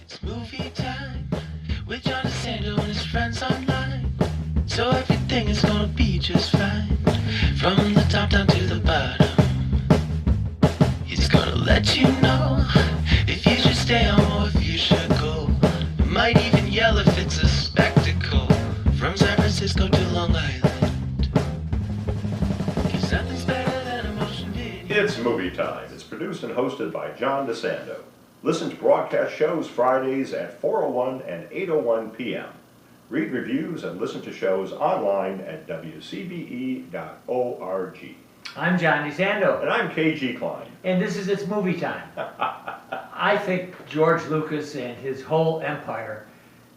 It's movie time with John DeSando and his friends online. So everything is gonna be just fine. From the top down to the bottom. He's gonna let you know if you should stay home or if you should go. Might even yell if it's a spectacle. From San Francisco to Long Island. 'Cause nothing's better than a motion video. It's Movie Time. It's produced and hosted by John DeSando. Listen to broadcast shows Fridays at 4:01 and 8:01 p.m. Read reviews and listen to shows online at WCBE.org. I'm John DeSando, And I'm K G Kline. and this is It's Movie Time. I think George Lucas and his whole empire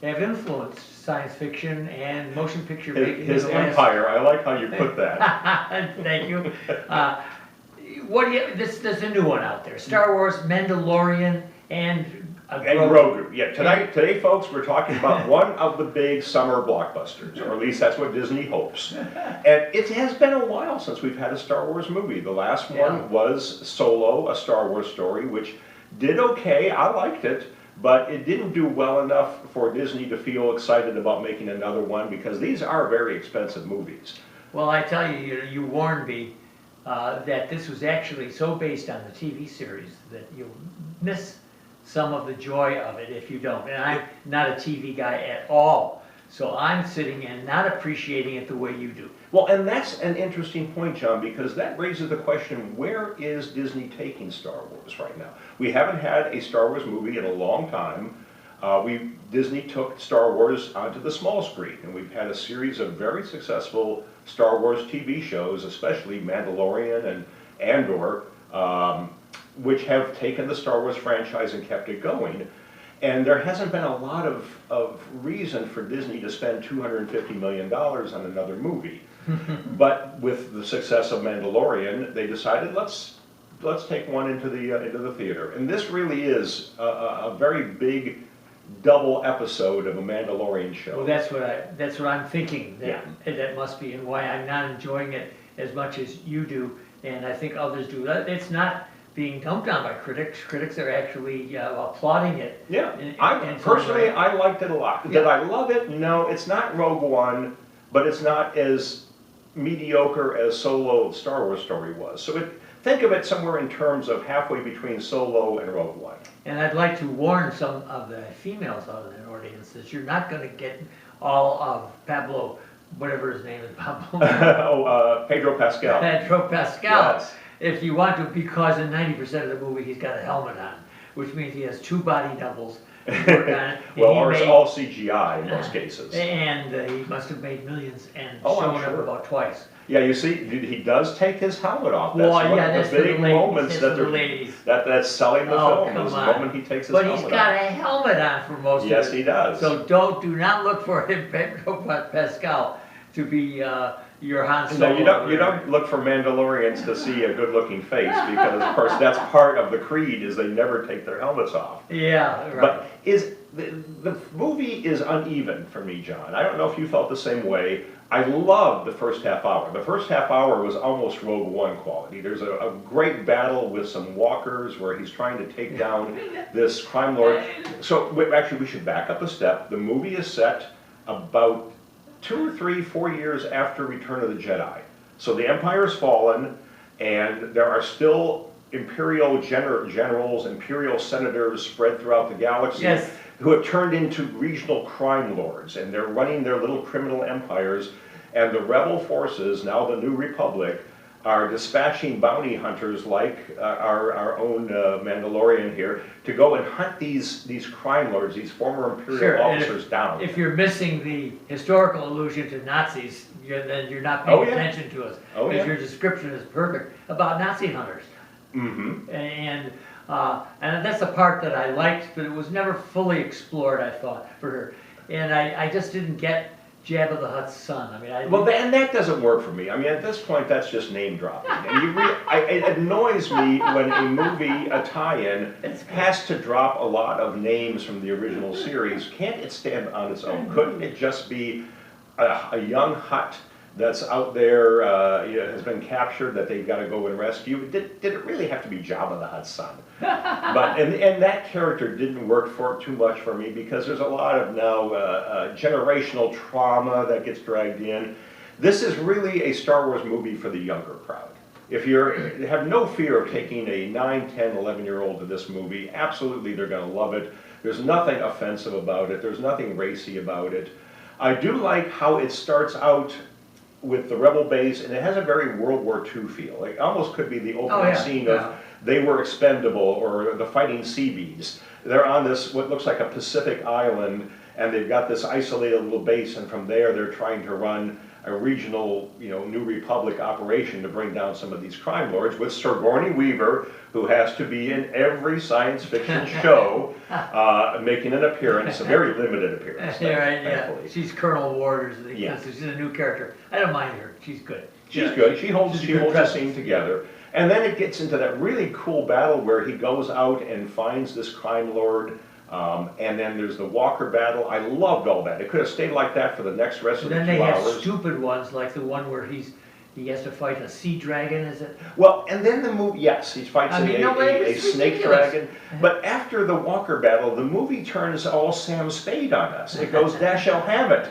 have influenced science fiction and motion picture making. His empire, I like how you put that. Thank you. What do you? There's a new one out there: Star Wars, Mandalorian, and Grogu. Yeah, today, folks, we're talking about one of the big summer blockbusters, or at least that's what Disney hopes. And it has been a while since we've had a Star Wars movie. The last one was Solo, a Star Wars story, which did okay. I liked it, but it didn't do well enough for Disney to feel excited about making another one because these are very expensive movies. Well, I tell you, you warned me that this was actually so based on the TV series that you'll miss some of the joy of it if you don't. And I'm not a TV guy at all, so I'm sitting and not appreciating it the way you do. Well, and that's an interesting point, John, because that raises the question, where is Disney taking Star Wars right now? We haven't had a Star Wars movie in a long time. Disney took Star Wars onto the small screen, and we've had a series of very successful Star Wars TV shows, especially Mandalorian and Andor, which have taken the Star Wars franchise and kept it going. And there hasn't been a lot of reason for Disney to spend $250 million on another movie. But with the success of Mandalorian, they decided let's take one into the theater. And this really is a very big double episode of a Mandalorian show. Well, that's what I'm thinking. That must be, and why I'm not enjoying it as much as you do, and I think others do. It's not being dumped on by critics. Critics are actually applauding it. Yeah, personally, I liked it a lot. Did I love it? No, it's not Rogue One, but it's not as mediocre as Solo Star Wars story was. So think of it somewhere in terms of halfway between Solo and Rogue One. And I'd like to warn some of the females out of the audience that you're not going to get all of Pablo, whatever his name is, Pablo. Pedro Pascal. Pedro Pascal. Yes. If you want to, because in 90% of the movie he's got a helmet on, which means he has two body doubles. Well, or it's all CGI in most cases. And he must have made millions and shown up about twice. Yeah, you see, he does take his helmet off. That's one of the big moments that's selling the film. Come is the on. moment he takes his helmet off. But he's got a helmet on for most of it. Yes, he does. So do not look for him, Pedro Pascal, to be your Han Solo. No, you don't look for Mandalorians to see a good-looking face, because of course that's part of the creed, is they never take their helmets off. Yeah, right. But the movie is uneven for me, John. I don't know if you felt the same way. I loved the first half hour. The first half hour was almost Rogue One quality. There's a great battle with some walkers where he's trying to take down this crime lord. So actually, we should back up a step. The movie is set about 2 or 3, 4 years after Return of the Jedi. So the Empire's fallen, and there are still Imperial generals, Imperial senators spread throughout the galaxy who have turned into regional crime lords, and they're running their little criminal empires, and the rebel forces, now the New Republic, are dispatching bounty hunters like our own Mandalorian here to go and hunt these crime lords, these former Imperial officers down. If you're missing the historical allusion to Nazis, then you're not paying attention to us, because your description is perfect about Nazi hunters. Mm-hmm. And that's the part that I liked, but it was never fully explored, I thought, for her. And I just didn't get Jabba the Hutt's son. I mean, and that doesn't work for me. I mean, at this point, that's just name dropping. And it annoys me when a movie, a tie-in, has to drop a lot of names from the original series. Can't it stand on its own? Couldn't it just be a young, hot that's out there, has been captured that they've got to go and rescue. Did it really have to be Jabba the Hutt's son? But and that character didn't work for too much for me because there's a lot of now generational trauma that gets dragged in. This is really a Star Wars movie for the younger crowd. If you have no fear of taking a 9, 10, 11-year-old to this movie, absolutely they're going to love it. There's nothing offensive about it. There's nothing racy about it. I do like how it starts out with the rebel base, and it has a very World War II feel. It almost could be the opening scene of They Were Expendable or the Fighting Seabees. They're on this, what looks like a Pacific island, and they've got this isolated little base, and from there they're trying to run a regional, New Republic operation to bring down some of these crime lords with Sigourney Weaver, who has to be in every science fiction show, making an appearance, a very limited appearance. Yeah. She's Colonel Ward, she's a new character. I don't mind her. She's good. She's good. She holds the scene together. And then it gets into that really cool battle where he goes out and finds this crime lord. And then there's the Walker battle. I loved all that. It could have stayed like that for the rest of the 2 hours. Then they have stupid ones like the one where he has to fight a sea dragon, is it? Well, and then the movie, yes, he fights a snake dragon. But after the Walker battle, the movie turns all Sam Spade on us. It goes, "Thou shalt have it."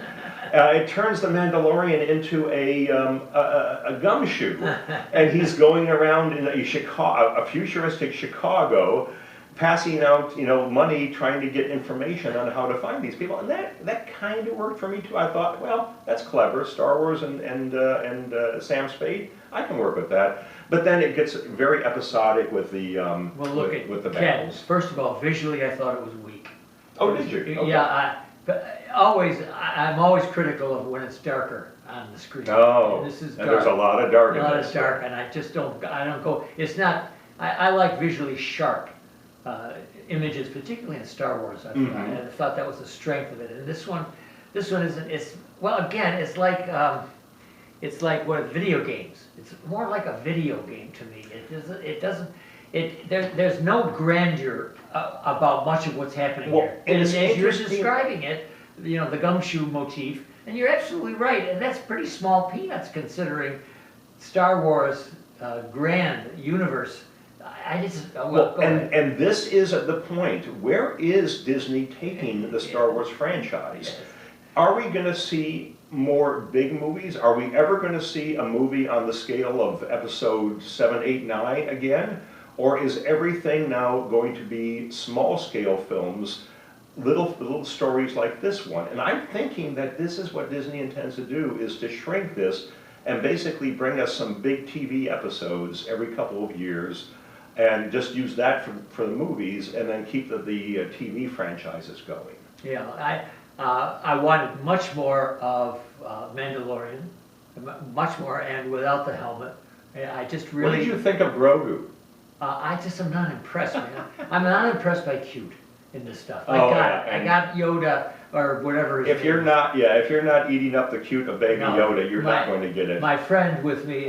It turns the Mandalorian into a gumshoe, and he's going around in a futuristic Chicago, passing out, money, trying to get information on how to find these people, and that kind of worked for me too. I thought, well, that's clever, Star Wars and Sam Spade. I can work with that. But then it gets very episodic with the with the battles. First of all, visually, I thought it was weak. Oh, did you? Okay. Yeah, I'm always critical of when it's darker on the screen. Oh, and this is dark. And there's a lot of dark. And I just don't go. It's not. I like visually sharp images, particularly in Star Wars. I thought that was the strength of it. And this one isn't. It's again, it's like what video games. It's more like a video game to me. There's no grandeur about much of what's happening here. And as you're describing it, the gumshoe motif, and you're absolutely right. And that's pretty small peanuts considering Star Wars grand universe. And this is at the point, where is Disney taking the Star Wars franchise? Yes. Are we going to see more big movies? Are we ever going to see a movie on the scale of episode 7, 8, 9 again? Or is everything now going to be small scale films, little stories like this one? And I'm thinking that this is what Disney intends to do, is to shrink this and basically bring us some big TV episodes every couple of years, and just use that for the movies, and then keep the TV franchises going. Yeah, I wanted much more of Mandalorian, much more, and without the helmet. I just really. What did you think of Grogu? I just am not impressed, man. I'm not impressed by cute in this stuff. Oh, I got Yoda or whatever. If you're not eating up the cute of Baby Yoda, you're not going to get it. My friend with me,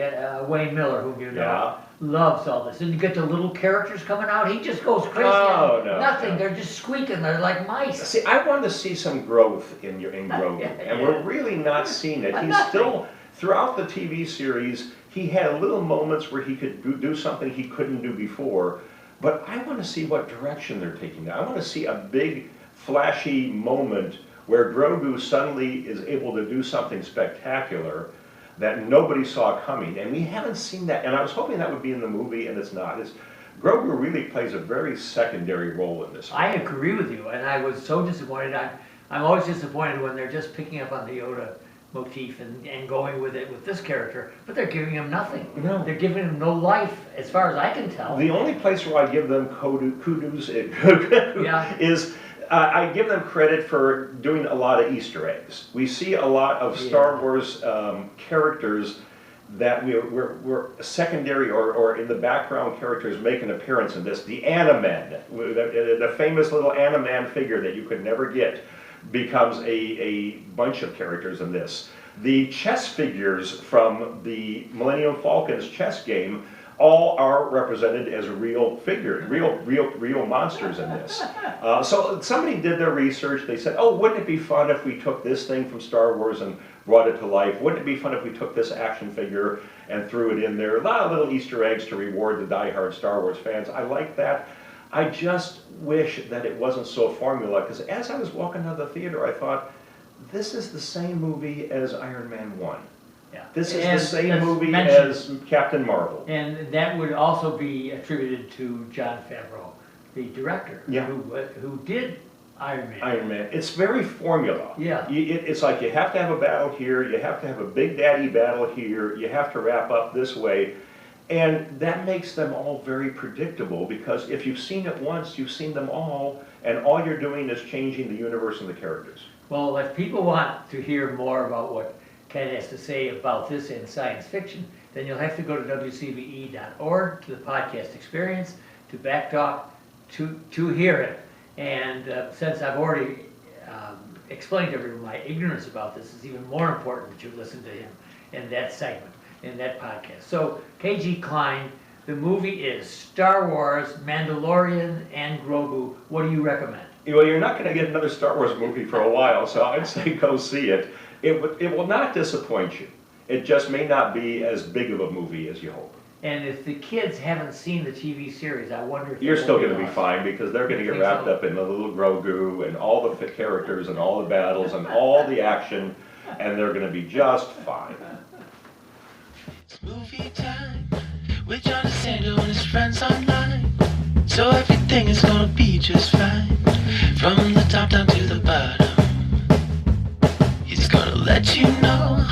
Wayne Miller, whom you know, loves all this. And you get the little characters coming out, he just goes crazy. Oh, no. Nothing, they're just squeaking, they're like mice. See, I want to see some growth in Grogu, and we're really not seeing it. He's still, throughout the TV series, he had little moments where he could do something he couldn't do before, but I want to see what direction they're taking that. I want to see a big, flashy moment where Grogu suddenly is able to do something spectacular that nobody saw coming, and we haven't seen that. And I was hoping that would be in the movie, and it's not. Grogu really plays a very secondary role in this movie. I agree with you, and I was so disappointed. I'm always disappointed when they're just picking up on the Yoda motif and going with it with this character, but they're giving him nothing. No. They're giving him no life, as far as I can tell. The only place where I give them kudos is I give them credit for doing a lot of Easter eggs. We see a lot of Star Wars characters that we're secondary or in the background characters make an appearance in this. The Animan, the famous little Animan figure that you could never get, becomes a bunch of characters in this. The chess figures from the Millennium Falcon's chess game all are represented as real figures, real monsters in this. So somebody did their research. They said, oh, wouldn't it be fun if we took this thing from Star Wars and brought it to life. Wouldn't it be fun if we took this action figure and threw it in there? A lot of little Easter eggs to reward the diehard Star Wars fans. I like that. I just wish that it wasn't so formula, because as I was walking out of the theater, I thought, this is the same movie as Iron Man 1. Yeah. This is And the same let's movie mention- as Captain Marvel. And that would also be attributed to Jon Favreau, the director, Yeah. who did Iron Man. Iron Man. It's very formula. Yeah. It's like you have to have a battle here, you have to have a big daddy battle here, you have to wrap up this way. And that makes them all very predictable, because if you've seen it once, you've seen them all, and all you're doing is changing the universe and the characters. Well, if people want to hear more about what Ken has to say about this in science fiction, then you'll have to go to WCBE.org, to the podcast experience, to Backtalk, to hear it. And since I've already explained to everyone my ignorance about this, it's even more important that you listen to him in that segment, in that podcast. So, K G Kline, the movie is Star Wars, Mandalorian, and Grogu. What do you recommend? Well, you're not going to get another Star Wars movie for a while, so I'd say go see it. It will not disappoint you. It just may not be as big of a movie as you hope. And if the kids haven't seen the TV series, I wonder if You're they still will going to be lost. fine, because they're going to get Think wrapped so? up in the little Grogu and all the characters and all the battles and all the action, and they're going to be just fine. It's movie time with John DeSando and his friends online. So everything is gonna be just fine. From the top down to the bottom, he's gonna let you know